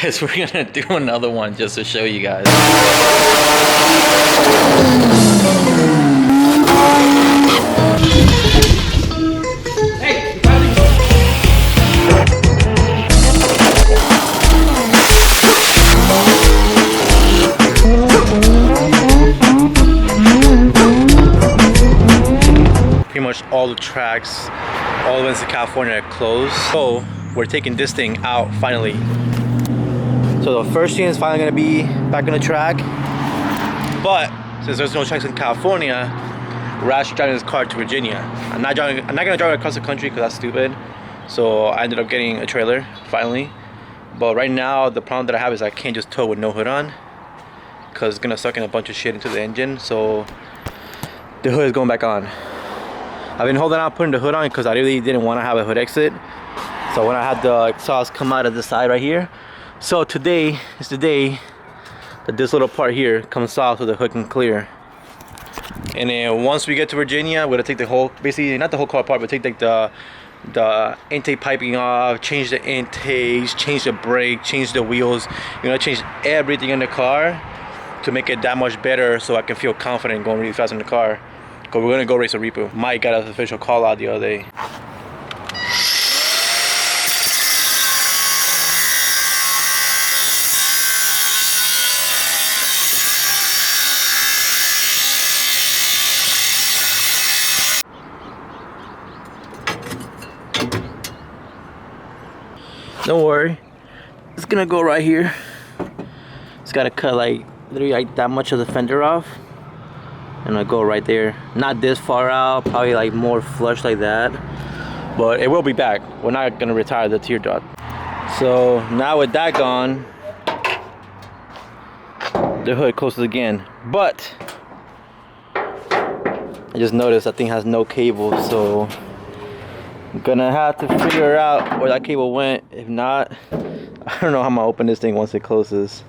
guess we're gonna do another one just to show you guys. Pretty much all the tracks all the way to California are closed, so we're taking this thing out finally. So the first thing is finally gonna be back on the track, but since there's no tracks in California, we're actually driving this car to Virginia. I'm not gonna drive it across the country because that's stupid. So I ended up getting a trailer finally. But right now the problem that I have is I can't just tow with no hood on because it's gonna suck in a bunch of shit into the engine. So the hood is going back on. I've been holding out putting the hood on because I really didn't want to have a hood exit. So when I had the exhaust come out of the side right here. So today is the day that this little part here comes off so the hood can clear. And then once we get to Virginia, we're gonna take the whole, basically not the whole car apart, but take like the intake piping off, change the intakes, change the brake, change the wheels. You know, change everything in the car to make it that much better so I can feel confident going really fast in the car. Cause we're gonna go race a repo. Mike got an official call out the other day. Don't worry, it's gonna go right here. It's gotta cut like literally like that much of the fender off, and I'll go right there. Not this far out, probably like more flush like that, but it will be back. We're not gonna retire the teardrop. So now with that gone, the hood closes again. But I just noticed that thing has no cable, so I'm gonna have to figure out where that cable went. If not, I don't know how I'm gonna open this thing once it closes.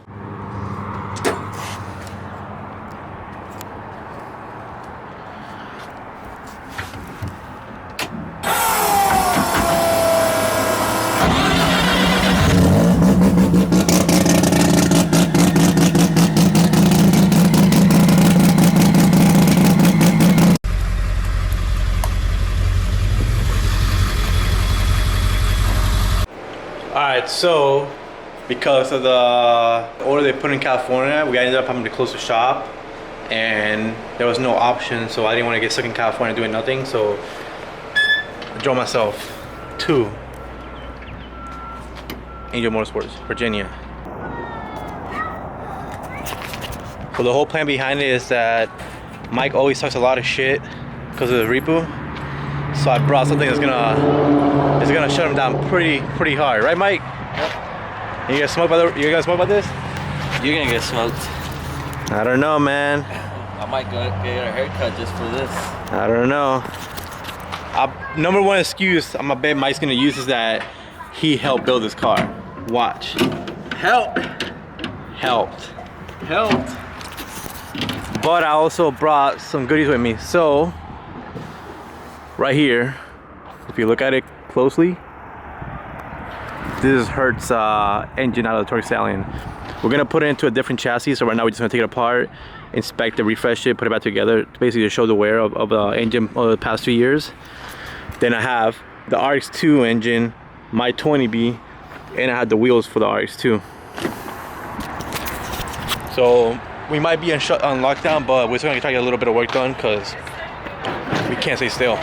Alright, so because of the order they put in California, we ended up having to close the shop and there was no option, so I didn't want to get stuck in California doing nothing, so I drove myself to Angel Motorsports, Virginia. So the whole plan behind it is that Mike always talks a lot of shit because of the repo. So I brought something that's gonna shut him down pretty hard, right, Mike? Yep. You gonna smoke by this? You're gonna get smoked. I don't know, man. I might go get a haircut just for this. I don't know. Number one excuse I'm a bet Mike's gonna use is that he helped build this car. Watch. Helped. But I also brought some goodies with me. So right here, if you look at it closely, this is Hertz engine out of the Torque Stallion. We're gonna put it into a different chassis, so right now we're just gonna take it apart, inspect it, refresh it, put it back together, basically to show the wear of the engine over the past 2 years. Then I have the RX-2 engine, my 20B, and I had the wheels for the RX-2. So we might be on lockdown, but we're still gonna try to get a little bit of work done because we can't stay still.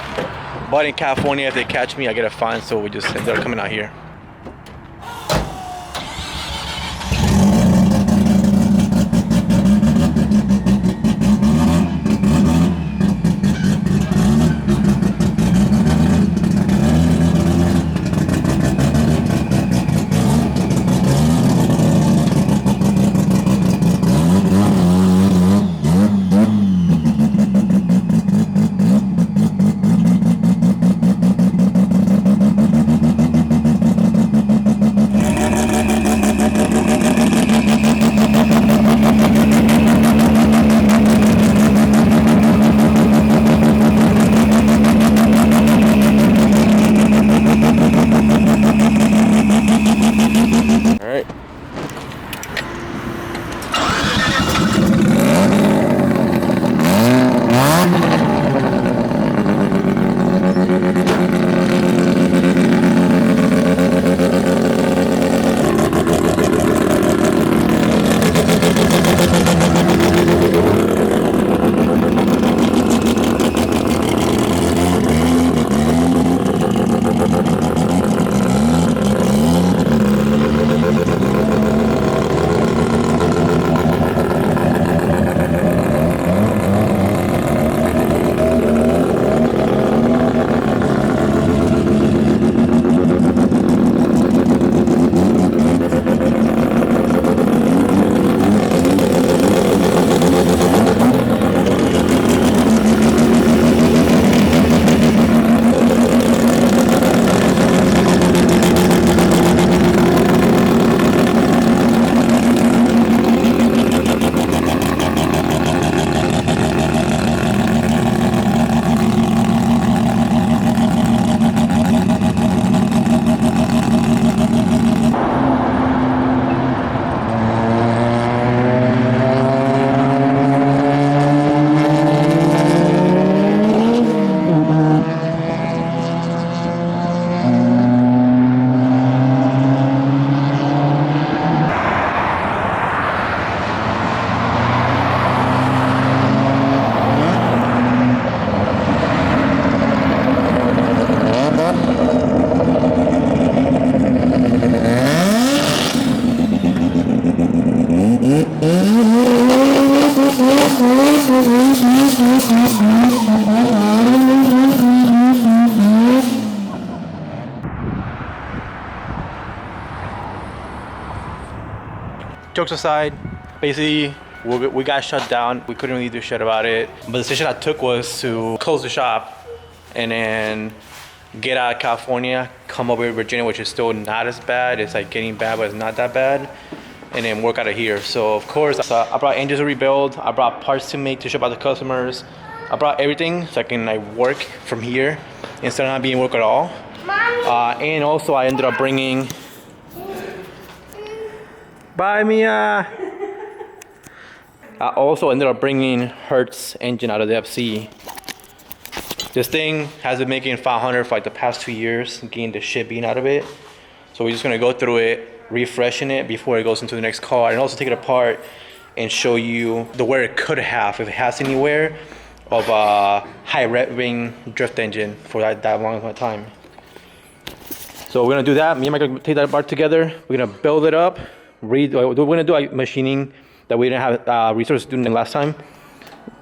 But in California, if they catch me, I get a fine, so we just ended up coming out here. jokes aside, basically we got shut down. We couldn't really do shit about it. But the decision I took was to close the shop and then get out of California, come over to Virginia, which is still not as bad. It's like getting bad, but it's not that bad. And then work out of here. So of course, I brought engines to rebuild. I brought parts to make to ship out to customers. I brought everything so I can like work from here instead of not being work at all. And also I ended up bringing. Bye, Mia. I also ended up bringing Hertz engine out of the FC. This thing has been making 500 for like the past 2 years, getting the shit bean out of it. So we're just gonna go through it, refreshing it before it goes into the next car, and also take it apart and show you the wear it could have, if it has any wear, of a high revving drift engine for that long of a time. So we're gonna do that. Me and Mike are gonna take that apart together. We're gonna build it up. We're gonna do like machining that we didn't have resources to do last time.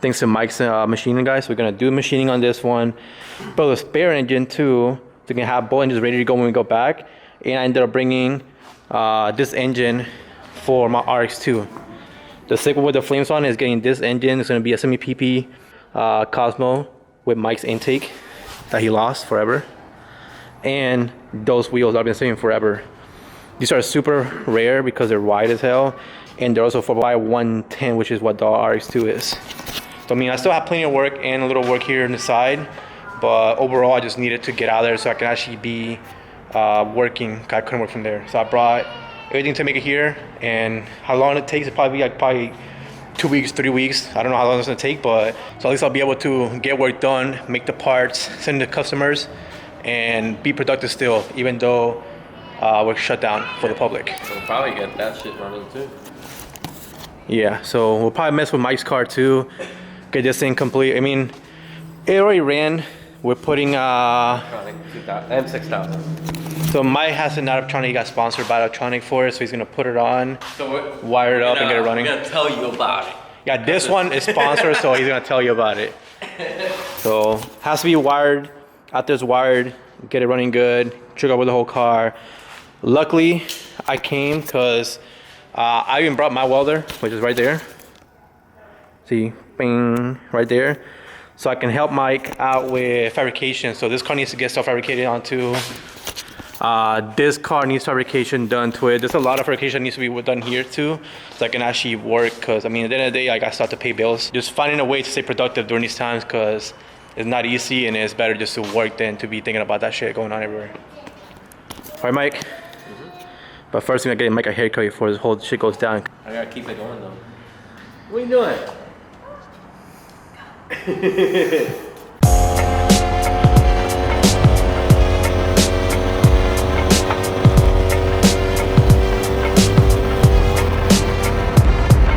Thanks to Mike's machining guys. We're gonna do machining on this one. Build a spare engine too, so we can have both engines ready to go when we go back. And I ended up bringing this engine for my RX-2. The second with the flames on is getting this engine. It's gonna be a semi-PP Cosmo with Mike's intake that he lost forever. And those wheels I've been saving forever. These are super rare because they're wide as hell. And they're also 4x110, which is what the RX-2 is. So I mean, I still have plenty of work and a little work here on the side. But overall, I just needed to get out there so I can actually be working. I couldn't work from there. So I brought everything to make it here. And how long it takes, it probably be like 2 weeks, 3 weeks. I don't know how long it's gonna take, but so at least I'll be able to get work done, make the parts, send it to customers, and be productive still, even though we're shut down for the public. We'll probably get that shit running too. Yeah, so we'll probably mess with Mike's car too, get this thing complete. I mean, it already ran. We're putting M6000. so Mike has an Optronic. He got sponsored by Optronic for it, so he's gonna put it on, So wire it up, and get it running. We're gonna tell you about it. Yeah, this one is sponsored, so he's gonna tell you about it. So has to be wired. After it's wired, get it running good. Trigger with the whole car. Luckily, I came because I even brought my welder, which is right there. See, bing, right there. So I can help Mike out with fabrication. So this car needs to get stuff fabricated onto. This car needs fabrication done to it. There's a lot of fabrication that needs to be done here too, so I can actually work. Cause I mean, at the end of the day, like, I still have to pay bills. Just finding a way to stay productive during these times, cause it's not easy, and it's better just to work than to be thinking about that shit going on everywhere. All right, Mike. But first, we're gonna get Mike a haircut before this whole shit goes down. I gotta keep it going though. What are you doing?